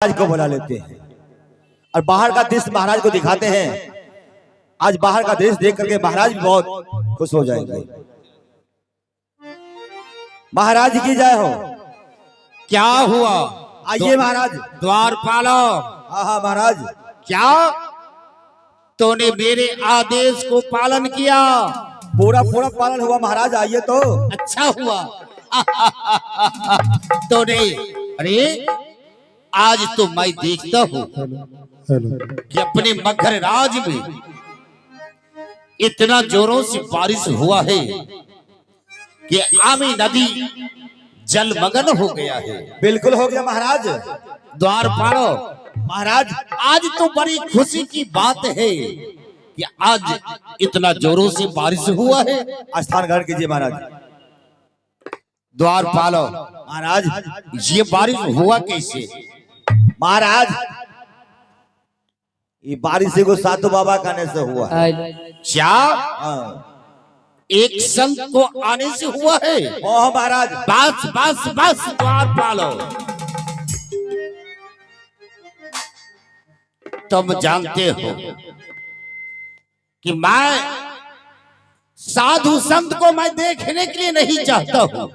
महाराज को बुला लेते हैं और बाहर का दृश्य महाराज को दिखाते हैं। आज बाहर का दृश्य देख करके महाराज भी बहुत खुश हो जाएंगे। महाराज की जय हो। क्या हुआ? आइए महाराज। द्वारपालो। हाँ महाराज। क्या तूने मेरे आदेश को पालन किया? पूरा पूरा पालन हुआ महाराज। आइए तो। अच्छा हुआ। तूने अरे आज तो मैं देखता हूँ कि अपने मगध राज में इतना जोरों से बारिश हुआ है कि आमी नदी जलमग्न हो गया है। बिल्कुल हो गया महाराज। द्वारपालो महाराज आज तो बड़ी खुशी की बात है कि आज इतना जोरों से बारिश हुआ है। स्थान ग्रहण कीजिए महाराज। द्वारपालो महाराज ये बारिश हुआ कैसे? महाराज ये बारिश को साधु बाबा कहने से हुआ है। क्या एक संत को आने से हुआ है? ओह महाराज। बस बस बस द्वारपालो तुम जानते हो कि मैं साधु संत को मैं देखने के लिए नहीं चाहता हूं,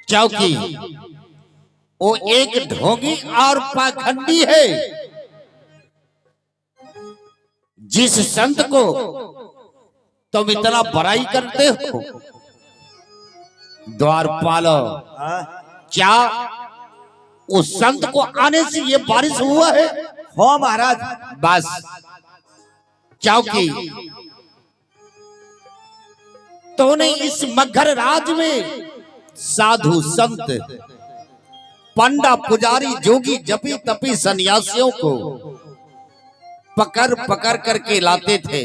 क्योंकि वो एक ढोंगी और पाखंडी है। जिस संत को तुम इतना बड़ाई करते हो द्वारपालो, क्या उस संत को आने से ये बारिश हुआ है? हो महाराज। बस क्योंकि तूने इस मगध राज में साधु संत पंडा पुजारी जोगी जपी तपी सन्यासियों को पकड़ पकड़ करके लाते थे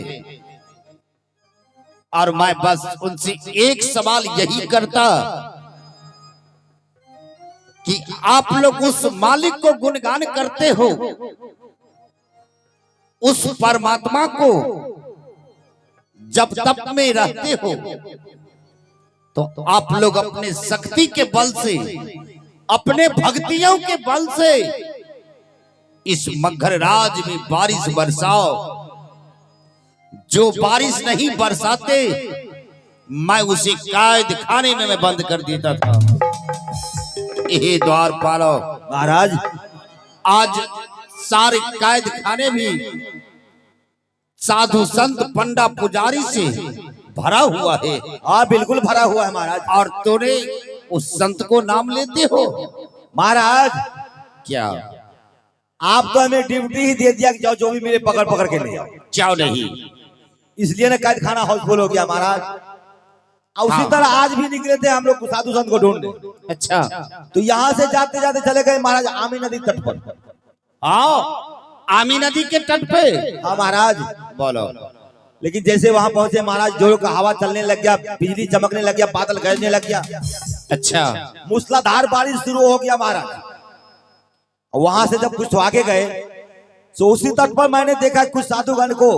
और मैं बस उनसे एक सवाल यही करता कि आप लोग उस मालिक को गुणगान करते हो, उस परमात्मा को जब तप में रहते हो तो आप लोग अपने शक्ति के बल से, अपने भक्तियों के बल से इस मगध राज में बारिश बरसाओ। जो बारिश नहीं बरसाते मैं उसे कैद खाने में मैं बंद कर देता था। ये द्वारपालो महाराज आज सारे कैद खाने भी साधु संत पंडा पुजारी से भरा हुआ है। हाँ बिल्कुल भरा हुआ है महाराज। और तूने उस संत को नाम लेते हो? महाराज क्या आप तो हमें ड्यूटी ही दे दिया कि जाओ जो भी मेरे पकड़ पकड़ के ले आओ। क्यों नहीं? इसलिए ना कैद खाना हाउसफुल हो गया महाराज। और उसी तरह आज भी निकले थे हम लोग साधु संत को ढूंढने। अच्छा तो यहाँ से जाते जाते चले गए महाराज आमी नदी तट पर। आओ आमी नदी के तट पे। हाँ महाराज। बोलो। लेकिन जैसे वहां पहुंचे महाराज जोरों का हवा चलने लग गया, बिजली चमकने लग गया, बादल गरजने लग गया। अच्छा मूसलाधार बारिश शुरू हो गया महाराज। वहां से जब कुछ आगे गए तो उसी तट पर मैंने देखा कुछ साधुगण को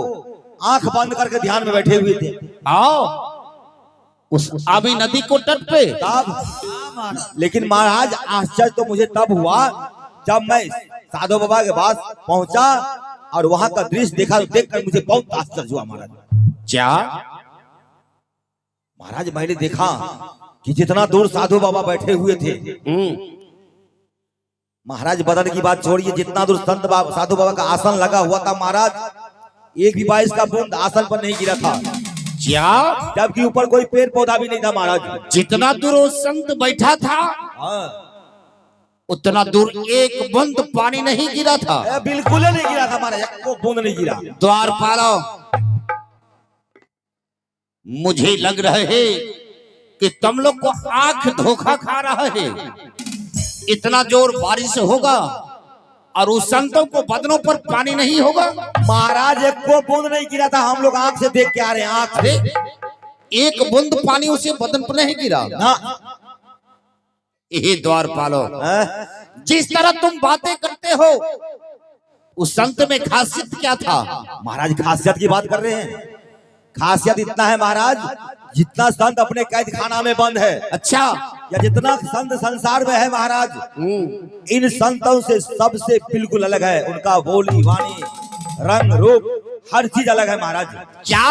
आंख बंद करके ध्यान में बैठे हुए थे। आओ उस आमी नदी को तट पे। तब लेकिन महाराज आश्चर्य तो मुझे तब हुआ जब मैं साधु बाबा के पास पहुंचा और वहां का दृश्य देखा। तो देखकर मुझे बहुत आश्चर्य हुआ महाराज। क्या महाराज मैंने देखा कि जितना दूर साधु बाबा बैठे हुए थे, महाराज बदन की बात छोड़िए, जितना दूर संत बाबा साधु बाबा का आसन लगा हुआ था महाराज, एक भी बारिश का बूंद आसन पर नहीं गिरा था। क्या? जबकि ऊपर कोई पेड़ पौधा भी नहीं था महाराज। जितना दूर वो संत बैठा था उतना दूर एक बूंद पानी नहीं गिरा था। बिल्कुल नहीं गिरा था महाराज, एक को बूंद नहीं गिरा। द्वारपालो मुझे लग रहा है कि तुम लोग को आंख धोखा खा रहा है। इतना जोर बारिश होगा और उस संतों को बदनों पर पानी नहीं होगा। महाराज एक को बूंद नहीं गिरा था, हम लोग आंख से देख के आ रहे हैं। आंख से एक बूंद पानी उसे बदन पर नहीं गिरा ना। ये द्वारपालो जिस तरह तुम बातें करते हो उस संत में खासियत क्या था? महाराज खासियत की बात कर रहे हैं। खासियत इतना है महाराज, जितना संत अपने कैद खाना में बंद है, अच्छा या जितना संत संसार में है महाराज, इन संतों से सबसे बिल्कुल अलग है। उनका बोली वाणी रंग रूप हर चीज अलग है महाराज। क्या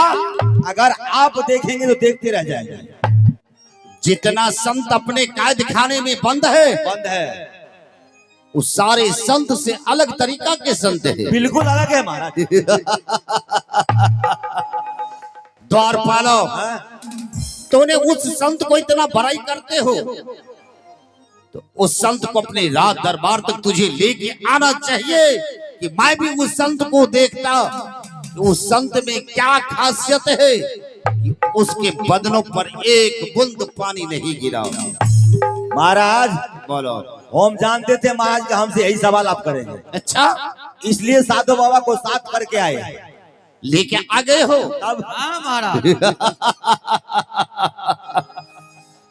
अगर आप देखेंगे तो देखते रह जाएंगे। जितना संत अपने कैद खाने में बंद है उस सारे संत से अलग तरीका के संत है, बिल्कुल अलग है महाराज। द्वारपालो, तूने उस संत को इतना बड़ाई करते हो तो उस संत को अपने राज दरबार तक तुझे लेके आना चाहिए कि मैं भी उस संत को देखता कि उस संत में क्या खासियत है कि उसके बदनों पर एक बूंद पानी नहीं गिरा। महाराज बोलो। हम जानते थे महाराज कि हमसे यही सवाल आप करेंगे। अच्छा, इसलिए साधु बाबा को साथ करके आए, लेके आ गए हो तब महाराज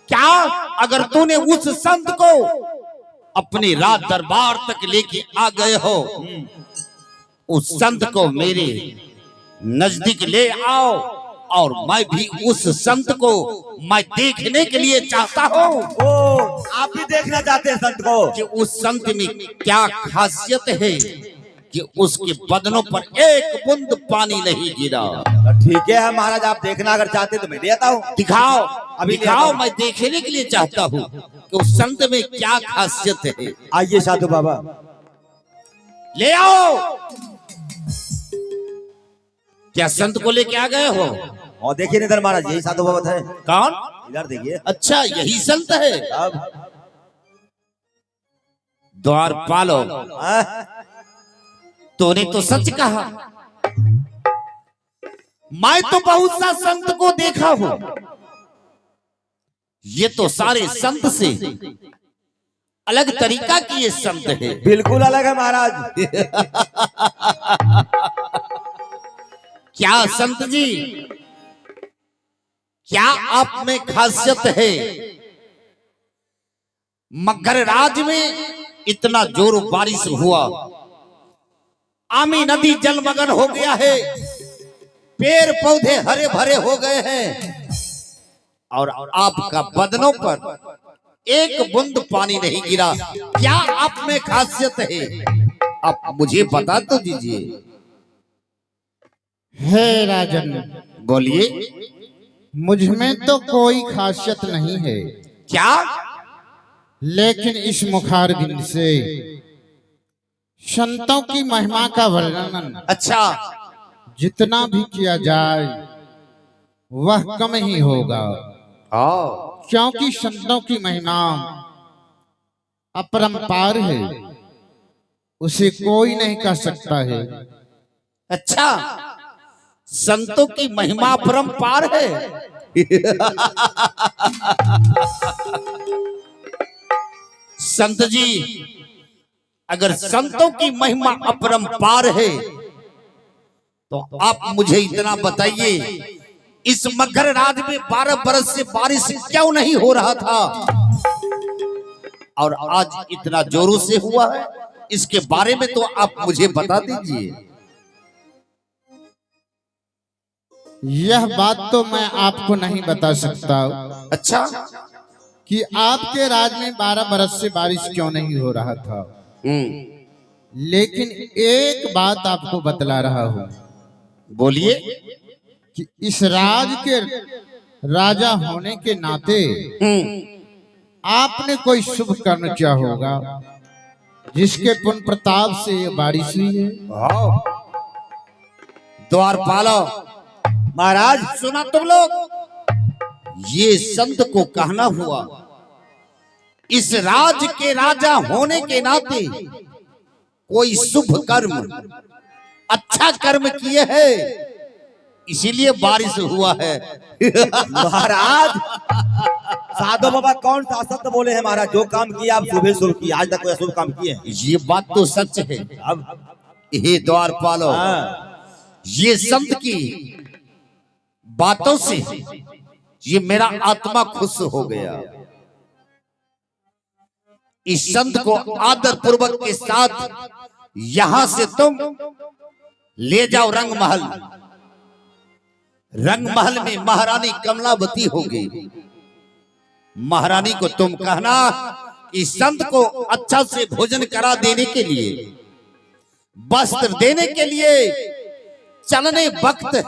क्या? अगर तूने उस संत को अपने राज दरबार तक लेके आ गए हो, उस संत को मेरे नजदीक ले आओ और मैं भी उस संत को मैं देखने के लिए चाहता हूँ। ओ, आप भी देखना चाहते हैं संत को कि उस संत में क्या खासियत है कि उसके बदनों पर एक बूंद पानी नहीं गिरा। ठीक है महाराज, आप देखना अगर चाहते तो मैं ले आता हूँ। दिखाओ, अभी दिखाओ, मैं देखने के लिए चाहता हूँ कि उस संत में क्या खासियत है। आइए साधु बाबा, ले आओ। क्या संत को लेके आ गए हो? और देखिए इधर महाराज, यही साधु बाबा है। कौन? इधर देखिए। अच्छा, यही संत है। अब द्वारपालो, तूने तो सच कहा। मैं तो बहुत सा संत को देखा हूं, ये तो सारे संत से अलग तरीका की ये संत है। बिल्कुल अलग है महाराज। क्या संत जी, क्या आप में खासियत है? मगर राज में इतना जोर बारिश हुआ, आमी नदी जलमग्न हो गया है, पेड़ पौधे हरे भरे हो गए हैं और आपका बदनों पर एक बूंद पानी नहीं गिरा। क्या आप में खासियत है? आप मुझे बता तो दीजिए। हे राजन, बोलिए। मुझ में तो कोई खासियत नहीं है, क्या? लेकिन इस मुखारबिंद से संतों की महिमा का वर्णन अच्छा, जितना भी किया जाए वह कम ही होगा, क्योंकि संतों की महिमा अपरंपार है, उसे कोई नहीं कर सकता है। अच्छा, संतों की महिमा अपरंपार है। संत जी, अगर संतों की महिमा अपरंपार है तो आप मुझे इतना बताइए, इस मगर राज में 12 बरस से बारिश क्यों नहीं हो रहा था और आज इतना जोरों से हुआ है? इसके बारे में तो आप मुझे बता दीजिए। यह बात तो मैं आपको नहीं बता सकता अच्छा, कि आपके राज में 12 बरस से बारिश क्यों नहीं हो रहा था, लेकिन एक बात आपको बतला रहा हूं। बोलिए। कि इस राज के राजा होने के नाते आपने कोई शुभ कर्म किया होगा, जिसके पुण्य प्रताप से ये बारिश हुई है। द्वारपालो महाराज, सुना तुम लोग? ये संत को कहना हुआ, इस राज के राजा होने के नाते कोई शुभ कर्म, अच्छा कर्म किए हैं, इसीलिए बारिश हुआ है। महाराज साधु बाबा कौन सा सत्य बोले हैं महाराज? जो काम किया आप सुबह शुरू किए, आज तक कोई अशुभ काम किए हैं? ये बात तो सच है। अब ये द्वारपालो, ये संत की बातों से ये मेरा आत्मा खुश हो गया। इस संत को आदर पूर्वक के साथ यहां से तुम ले जाओ रंग महल। रंग महल में महारानी कमलावती होगी, महारानी को तुम कहना इस संत को अच्छा से भोजन करा देने के लिए, वस्त्र देने के लिए, चलने वक्त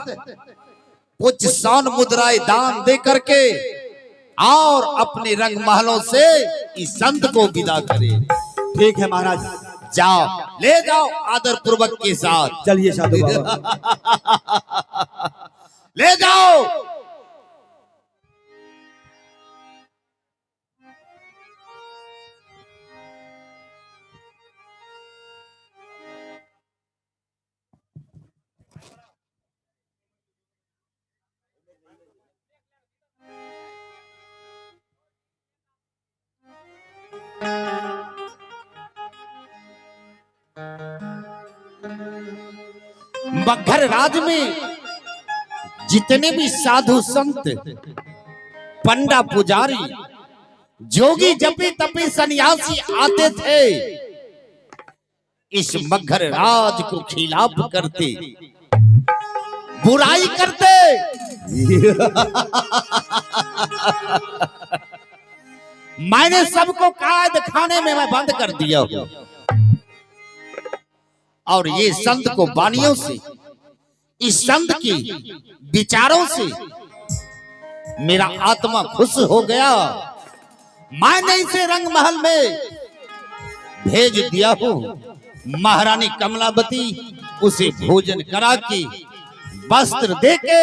कुछ शान मुद्राएं दान दे करके और अपने रंग महलों से इस संत को विदा करे। ठीक है महाराज, जाओ, ले जाओ आदर पूर्वक के साथ। चलिए साधु बाबा। ले जाओ। मगध राज में जितने भी साधु संत, पंडा, पुजारी, जोगी, जपी तपी, सन्यासी आते थे, इस मगध राज को खिलाफ करते, बुराई करते। मैंने सबको कैद खाने में मैं बंद कर दिया हूं, और ये संत को वाणियों से, इस संत की विचारों से मेरा आत्मा खुश हो गया। मैंने इसे रंग महल में भेज दिया हूं। महारानी कमलावती उसे भोजन करा के, वस्त्र देके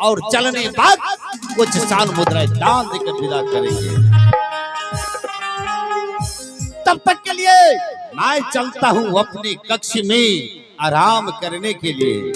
और चलने बाद कुछ शान मुद्राएं दान देकर विदा करेंगे। तब तक के लिए मैं चलता हूं अपने कक्ष में आराम करने के लिए।